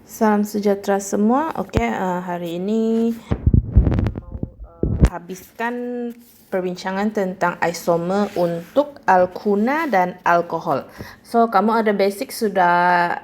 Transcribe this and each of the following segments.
Salam sejahtera semua. Hari ini habiskan perbincangan tentang isomer untuk alkuna dan alkohol. So, kamu ada basic sudah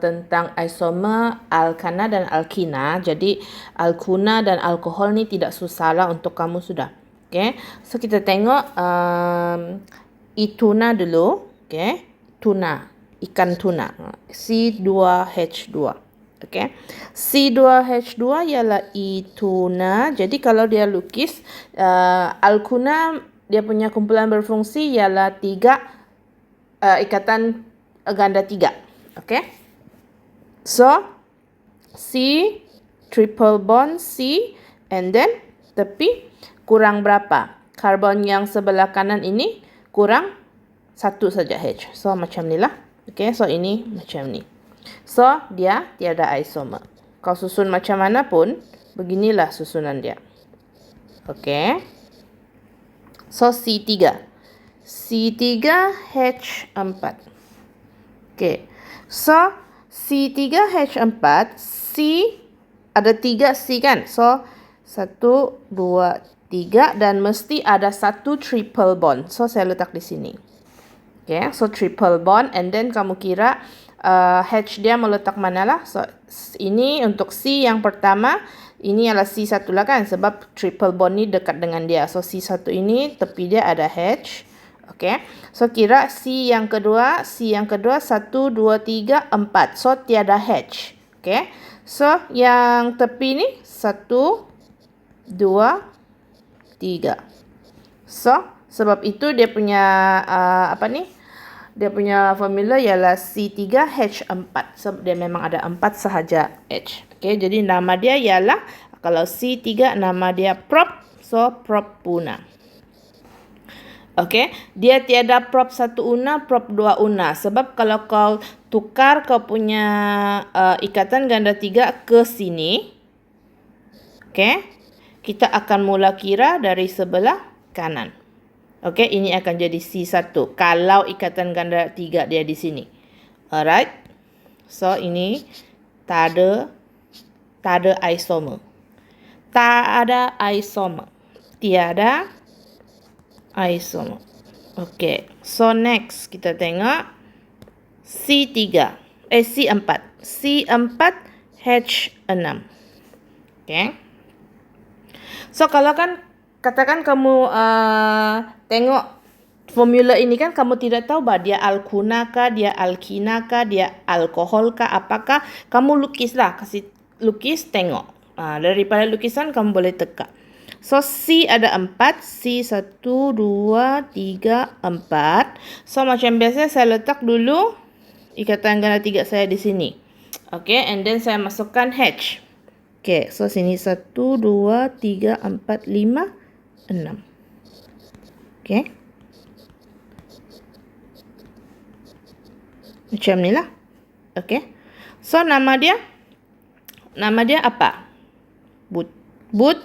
tentang isomer alkana dan alkina. Jadi, alkuna dan alkohol ni tidak susah lah untuk kamu sudah. So kita tengok ituna dulu. Tuna, ikan tuna, C2H2. C2H2 ialah ituna. Jadi kalau dia lukis alkuna, dia punya kumpulan berfungsi ialah 3 ikatan ganda 3. So C triple bond C, and then tepi kurang berapa? Karbon yang sebelah kanan ini kurang 1 saja H. So macam ni lah. So ini macam ni. So dia tiada isomer. Kau susun macam mana pun, beginilah susunan dia. So C3. C3H4. So C3H4, C ada 3 C kan? So 1, 2, 3 dan mesti ada 1 triple bond. So saya letak di sini. So triple bond, and then kamu kira H dia meletak mana lah. So ini untuk C yang pertama, ini adalah C1 lah kan, sebab triple bond ni dekat dengan dia. So C1 ini tepi dia ada H. So kira C yang kedua 1, 2, 3, 4. So tiada H. So yang tepi ni 1, 2, 3. So sebab itu dia punya dia punya formula ialah C3H4. So dia memang ada 4 sahaja H. Jadi nama dia ialah, kalau C3 nama dia prop. So propuna. Dia tiada prop 1 una, prop 2 una. Sebab kalau kau tukar kau punya ikatan ganda 3 ke sini, kita akan mula kira dari sebelah kanan. Ini akan jadi C1 kalau ikatan ganda 3 dia di sini. Alright. So ini tak ada isomer. Tak ada isomer. Tiada isomer. So next kita tengok C4. C4H6. So kalau kan katakan kamu tengok formula ini kan, kamu tidak tahu bah dia alkuna kah, dia alkina kah, dia alkohol kah, apakah, kamu lukislah, kasih lukis tengok. Daripada lukisan kamu boleh teka. So C ada 4, C 1, 2, 3, 4. So macam biasa saya letak dulu ikatan ganda 3 saya di sini. And then saya masukkan H. So sini 1, 2, 3, 4, 5, 6. Macam ni lah. So nama dia apa? But.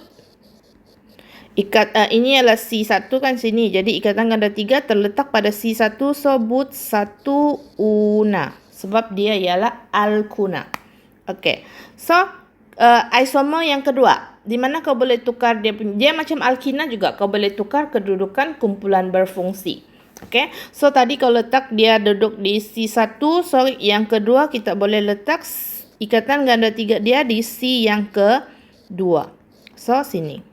Ini adalah C1 kan sini. Jadi ikatan ganda 3 terletak pada C1. So but 1 una. Sebab dia ialah alkuna. So isomer yang kedua, di mana kau boleh tukar dia macam alkina juga, kau boleh tukar kedudukan kumpulan berfungsi. So tadi kau letak dia duduk di C1, so yang kedua kita boleh letak ikatan ganda 3 dia di C yang kedua. So sini.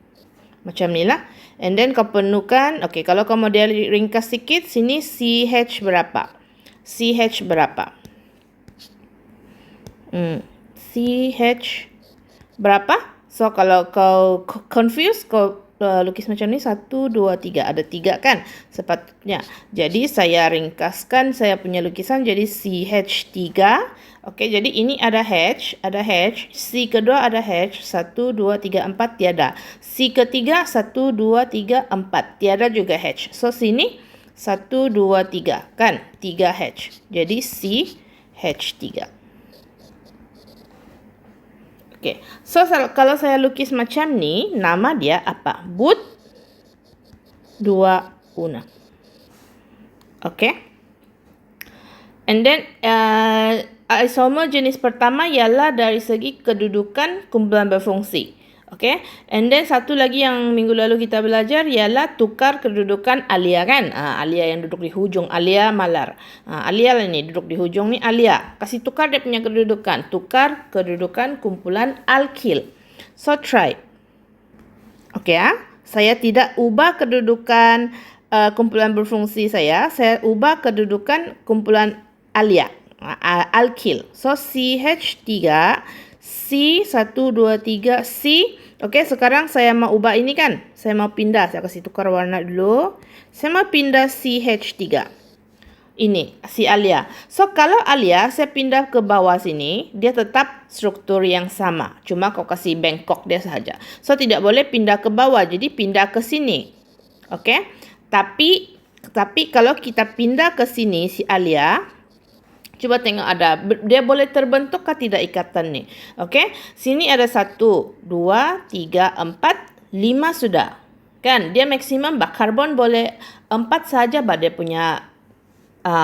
Macam ni lah. And then kau penuhkan. Kalau kau model ringkas sikit, sini CH berapa? CH berapa? CH berapa? So kalau kau confuse, kau lukis macam ni, 1, 2, 3. Ada 3 kan sepatutnya. Jadi saya ringkaskan saya punya lukisan jadi CH3. Jadi ini ada H. C kedua ada H. 1, 2, 3, 4 tiada. C ketiga 1, 2, 3, 4 tiada juga H. So sini 1, 2, 3 kan 3H. Jadi CH3. So kalau saya lukis macam ni, nama dia apa? But 2 una. And then isomer jenis pertama ialah dari segi kedudukan kumpulan berfungsi. Okay, and then satu lagi yang minggu lalu kita belajar ialah tukar kedudukan alia kan. Alia yang duduk di hujung, alia malar. Alia lah ni, duduk di hujung ni alia. Kasih tukar dia punya kedudukan. Tukar kedudukan kumpulan alkil. So try. Okay saya tidak ubah kedudukan kumpulan berfungsi saya ubah kedudukan kumpulan alia. Alkil. So CH3, C1, 2, 3, C. Okey, sekarang saya mau ubah ini kan. Saya mau pindah. Saya kasih tukar warna dulu. Saya mau pindah CH3. Ini, si alia. So, kalau alia, saya pindah ke bawah sini. Dia tetap struktur yang sama. Cuma kau kasih bengkok dia sahaja. So, tidak boleh pindah ke bawah. Jadi, pindah ke sini. Okey. Tapi kalau kita pindah ke sini, si alia, cuba tengok dia boleh terbentuk ke tidak ikatan ni. Okey. Sini ada 1, 2, 3, 4, 5 sudah. Kan? Dia maksimum karbon boleh 4 saja dia punya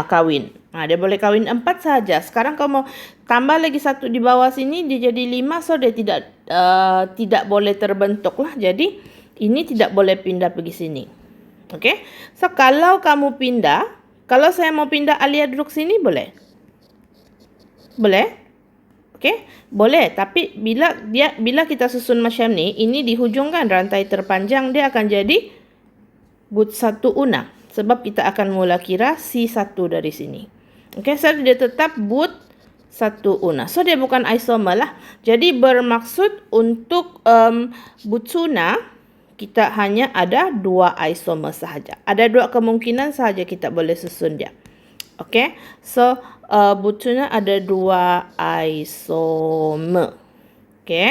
kawin. Dia boleh kawin 4 saja. Sekarang kalau mau tambah lagi 1 di bawah sini dia jadi 5, so dia tidak boleh terbentuk lah. Jadi ini tidak boleh pindah pergi sini. Okey. So kalau kamu pindah, kalau saya mau pindah alia duduk sini boleh? Boleh? Okey, boleh. Tapi bila kita susun macam ni, ini di hujung kan rantai terpanjang, dia akan jadi but 1 una. Sebab kita akan mula kira C1 dari sini. Okey, so dia tetap but 1 una. So dia bukan isomer lah. Jadi bermaksud untuk butsuna kita hanya ada 2 isomer sahaja. Ada 2 kemungkinan sahaja kita boleh susun dia. Okey, so butsuna ada 2 isomer. Okey,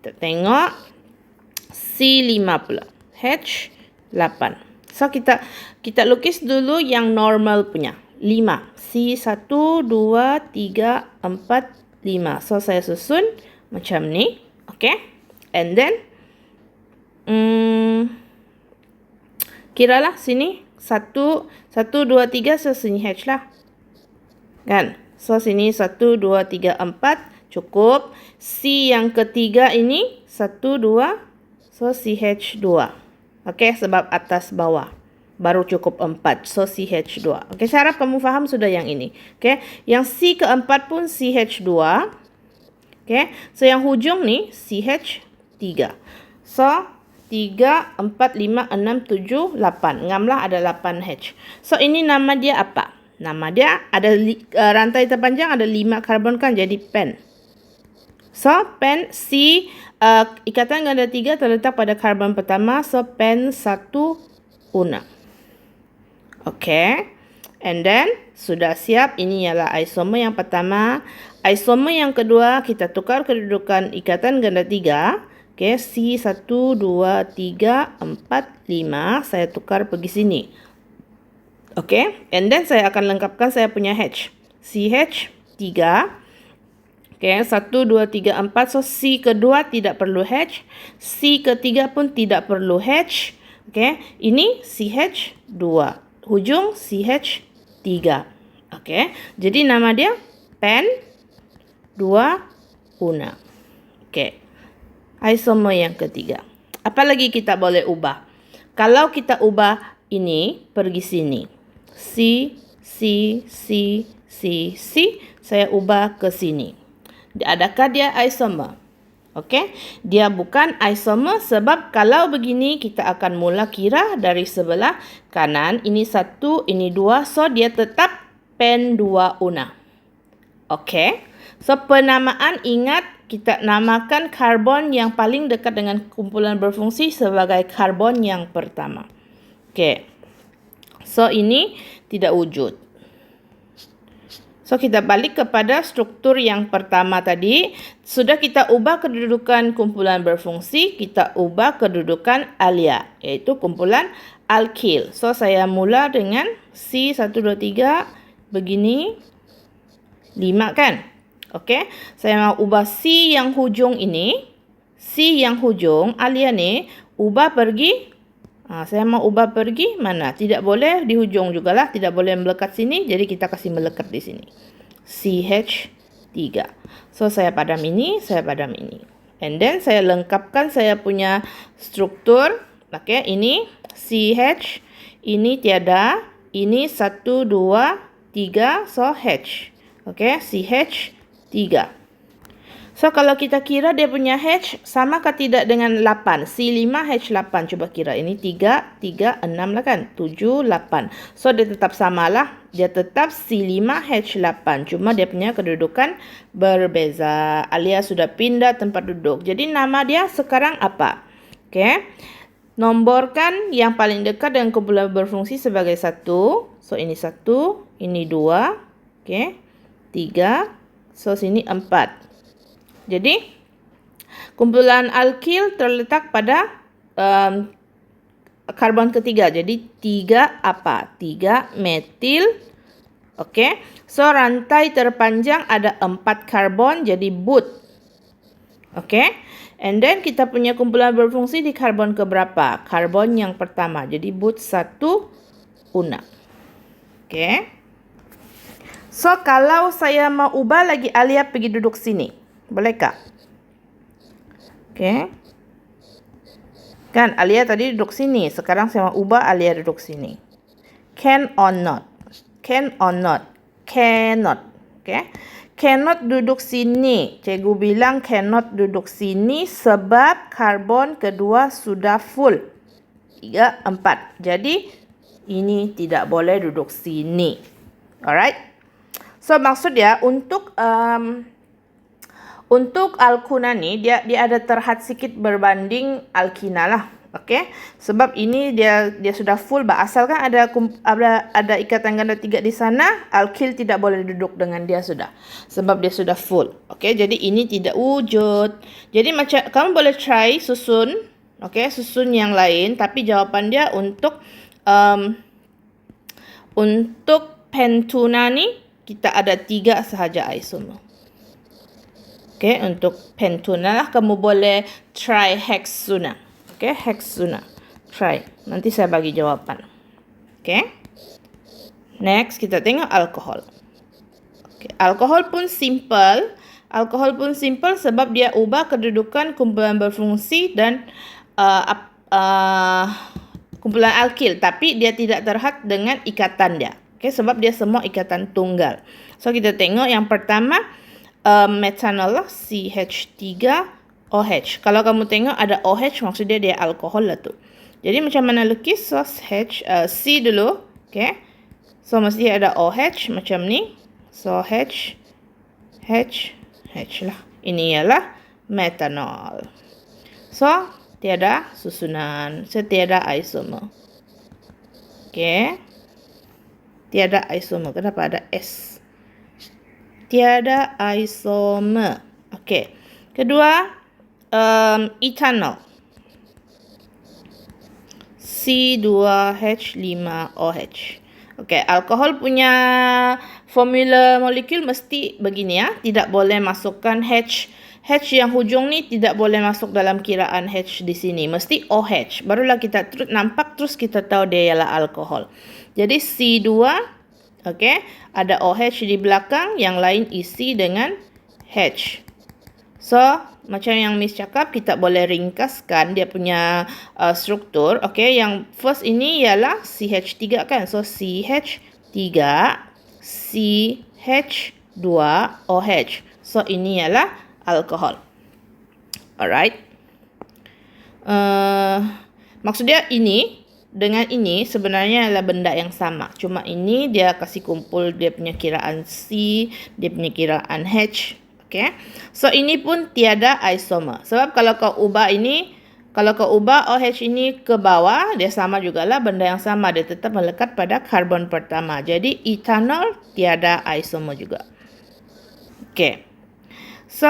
kita tengok C5 pula, H8. So kita lukis dulu yang normal punya 5. C1, 2, 3, 4, 5. So saya susun macam ni. Okey, and then kiralah sini 1, 2, 3, so sini H lah. Kan? So sini 1, 2, 3, 4 cukup. C yang ketiga ini 1, 2, so CH2. Okey, sebab atas bawah baru cukup 4. So CH2. Okey, saya harap kamu faham sudah yang ini. Okey, yang C keempat pun CH2. Okey, so yang hujung ni CH3. So 3, 4, 5, 6, 7, 8. Ngamlah ada 8H. So ini nama dia apa? Nama dia ada rantai terpanjang ada 5 karbon kan, jadi pen. So pen C ikatan ganda 3 terletak pada karbon pertama. So pen 1 una. Okey. And then sudah siap. Ini ialah isomer yang pertama. Isomer yang kedua kita tukar kedudukan ikatan ganda 3. Okey, C1, 2, 3, 4, 5. Saya tukar pergi sini. Okey, and then saya akan lengkapkan saya punya H. CH3. Okey, 1, 2, 3, 4. So, C kedua tidak perlu H. C ketiga pun tidak perlu H. Okey, ini CH2. Hujung CH3. Okey, jadi nama dia pen 2 una. Okey. Isomer yang ketiga. Apa lagi kita boleh ubah? Kalau kita ubah ini pergi sini. C, C, C, C, C. Saya ubah ke sini. Adakah dia isomer? Okey. Dia bukan isomer sebab kalau begini kita akan mula kira dari sebelah kanan. Ini 1, ini 2. So dia tetap pen 2 una. Okey. So penamaan ingat kita namakan karbon yang paling dekat dengan kumpulan berfungsi sebagai karbon yang pertama. Okey. So ini tidak wujud. So kita balik kepada struktur yang pertama tadi. Sudah kita ubah kedudukan kumpulan berfungsi, kita ubah kedudukan alia, iaitu kumpulan alkil. So saya mula dengan C1, 2, 3 begini 5 kan? Okey, saya mau ubah C yang hujung ini. C yang hujung, alia ni, ubah pergi. Saya mau ubah pergi mana? Tidak boleh di hujung jugalah. Tidak boleh melekat sini. Jadi kita kasih melekat di sini. CH3. So, saya padam ini, saya padam ini. And then, saya lengkapkan saya punya struktur. Okay, ini CH, ini tiada, ini 1, 2, 3, so H. Okay, CH3. So, kalau kita kira dia punya H, samakah tidak dengan 8? C5H8. Cuba kira. Ini 3, 3, 6 lah kan? 7, 8. So, dia tetap samalah. Dia tetap C5H8. Cuma dia punya kedudukan berbeza. Alia sudah pindah tempat duduk. Jadi, nama dia sekarang apa? Okay. Nomborkan yang paling dekat dengan kumpulan berfungsi sebagai 1. So, ini 1, ini 2. Okay. 3. So, sini 4. Jadi, kumpulan alkil terletak pada karbon ketiga. Jadi, 3 apa? 3 metil. Okey. So, rantai terpanjang ada 4 karbon. Jadi, but. Okey. And then, kita punya kumpulan berfungsi di karbon keberapa? Karbon yang pertama. Jadi, but 1 una. Okey. So, kalau saya mau ubah lagi, Alia pergi duduk sini. Bolehkah? Okey. Kan Alia tadi duduk sini. Sekarang saya mau ubah Alia duduk sini. Can or not? Can or not? Cannot. Okey. Cannot duduk sini. Cikgu bilang cannot duduk sini sebab karbon kedua sudah full. 3, 4. Jadi, ini tidak boleh duduk sini. Alright? So, maksud dia untuk alkuna ni dia ada terhad sikit berbanding alkina lah. Okey. Sebab ini dia sudah full. Asalkan ada ikatan ganda 3 di sana, alkil tidak boleh duduk dengan dia sudah. Sebab dia sudah full. Okey, jadi ini tidak wujud. Jadi macam kamu boleh try susun, okey, susun yang lain tapi jawapan dia untuk pentuna ni kita ada 3 sahaja isomer. Okay, untuk pentuna lah kamu boleh try hexuna. Okay, hexuna. Try. Nanti saya bagi jawapan. Okay. Next, kita tengok alkohol. Okay, alkohol pun simple. Alkohol pun simple sebab dia ubah kedudukan kumpulan berfungsi dan kumpulan alkil. Tapi dia tidak terhad dengan ikatan dia. Okay, sebab dia semua ikatan tunggal. So, kita tengok yang pertama. Metanol lah, CH3OH. Kalau kamu tengok ada OH, maksudnya dia alkohol lah tu. Jadi macam mana lukis? So, C dulu. Okay. So, mesti ada OH macam ni. So, H lah. Ini ialah metanol. So, tiada susunan. So, tiada isomer. Okay. Tiada isomer. Kenapa ada S? Tiada isomer. Okey. Kedua, etanol. C2H5OH. Okey, alkohol punya formula molekul mesti begini ya. Tidak boleh masukkan H. H yang hujung ni tidak boleh masuk dalam kiraan H di sini. Mesti OH. Barulah kita nampak terus kita tahu dia ialah alkohol. Jadi C2. Okey, ada OH di belakang, yang lain isi dengan H. So, macam yang Miss cakap, kita boleh ringkaskan dia punya struktur. Okey, yang first ini ialah CH3 kan. So, CH3, CH2OH. So, ini ialah alkohol. Alright. Maksudnya ini dengan ini sebenarnya adalah benda yang sama. Cuma ini dia kasih kumpul dia punya kiraan C, dia punya kiraan H. Okay. So, ini pun tiada isomer. Sebab kalau kau ubah ini, kalau kau ubah OH ini ke bawah, dia sama jugalah benda yang sama. Dia tetap melekat pada karbon pertama. Jadi, etanol tiada isomer juga. Okay. So,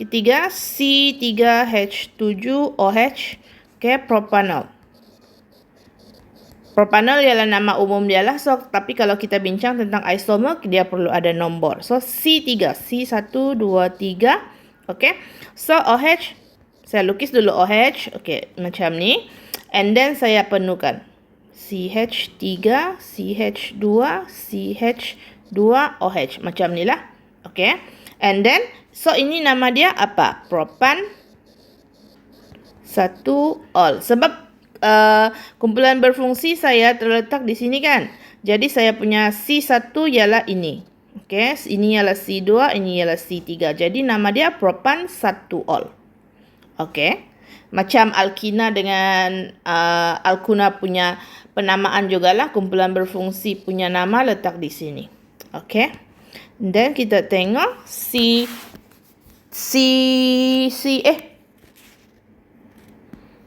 ketiga C3H7OH. Okay, propanol. Propanol ialah nama umum dia lah. So, tapi kalau kita bincang tentang isomer, dia perlu ada nombor. So, C3. C1, 2, 3. Okay. So, OH. Saya lukis dulu OH. Okay, macam ni. And then, saya penuhkan. CH3, CH2, CH3. 2 OH. Macam ni lah. Okay. And then, so ini nama dia apa? Propan 1 ol. Sebab kumpulan berfungsi saya terletak di sini kan. Jadi saya punya C1 ialah ini. Okay. Ini ialah C2, ini ialah C3. Jadi nama dia propan 1 ol. Okay. Macam alkina dengan alkuna punya penamaan jugalah, kumpulan berfungsi punya nama letak di sini. Okay. Dan kita tengok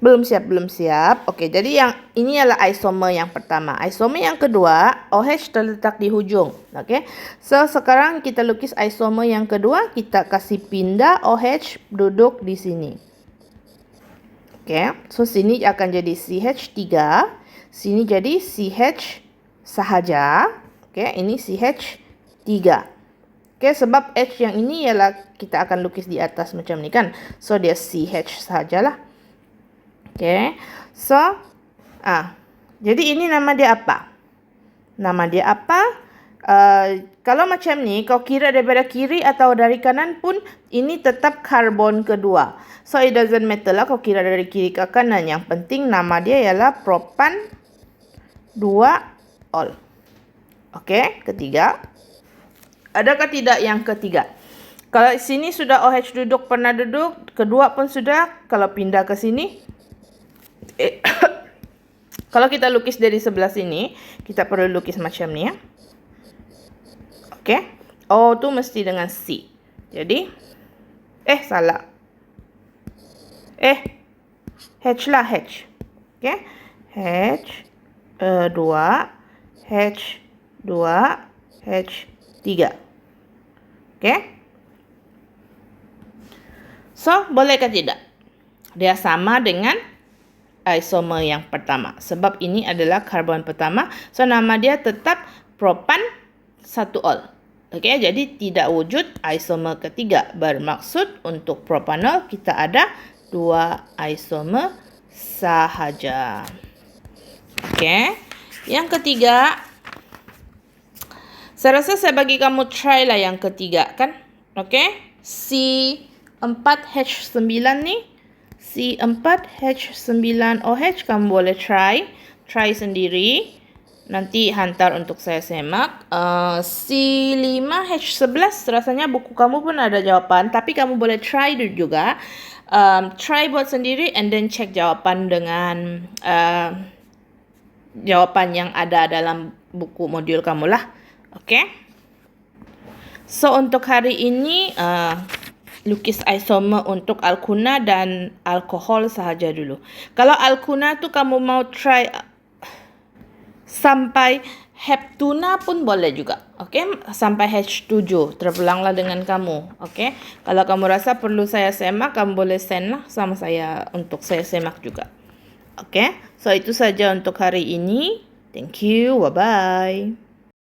belum siap. Okey, jadi yang ini adalah isomer yang pertama. Isomer yang kedua, OH terletak di hujung. Okey. So sekarang kita lukis isomer yang kedua, kita kasih pindah OH duduk di sini. Okey. So sini akan jadi CH3, sini jadi CH sahaja. Okey, ini CH3. Okey, sebab H yang ini ialah kita akan lukis di atas macam ni kan. So dia CH sahajalah. Okay. So, jadi ini nama dia apa? Nama dia apa? Kalau macam ni, kau kira daripada kiri atau dari kanan pun, ini tetap karbon kedua. So, it doesn't matter lah kau kira dari kiri ke kanan. Yang penting nama dia ialah propan 2 ol. Okay, ketiga. Adakah tidak yang ketiga? Kalau sini sudah OH duduk, pernah duduk. Kedua pun sudah. Kalau pindah ke sini. Kalau kita lukis dari sebelah sini, kita perlu lukis macam ni ya. Okey. O tu mesti dengan C. Jadi salah. H lah H. Okey. H 2 H 2 H 3. Okey. So, boleh ke tidak? Dia sama dengan isomer yang pertama. Sebab ini adalah karbon pertama. So, nama dia tetap propan 1 ol. Okey, jadi tidak wujud isomer ketiga. Bermaksud untuk propanol kita ada 2 isomer sahaja. Okey. Yang ketiga, saya rasa saya bagi kamu try lah yang ketiga kan. Okey. C4H9 ni. C4H9OH kamu boleh try sendiri. Nanti hantar untuk saya semak. C5H11 rasanya buku kamu pun ada jawapan, tapi kamu boleh try juga. Try buat sendiri and then check jawapan dengan jawapan yang ada dalam buku modul kamu lah. Okay. So untuk hari ini lukis isomer untuk alkuna dan alkohol sahaja dulu. Kalau alkuna tu kamu mau try sampai heptuna pun boleh juga. Okey, sampai H7 terbelanglah dengan kamu. Okey. Kalau kamu rasa perlu saya semak, kamu boleh send lah sama saya untuk saya semak juga. Okey. So itu saja untuk hari ini. Thank you. Bye bye.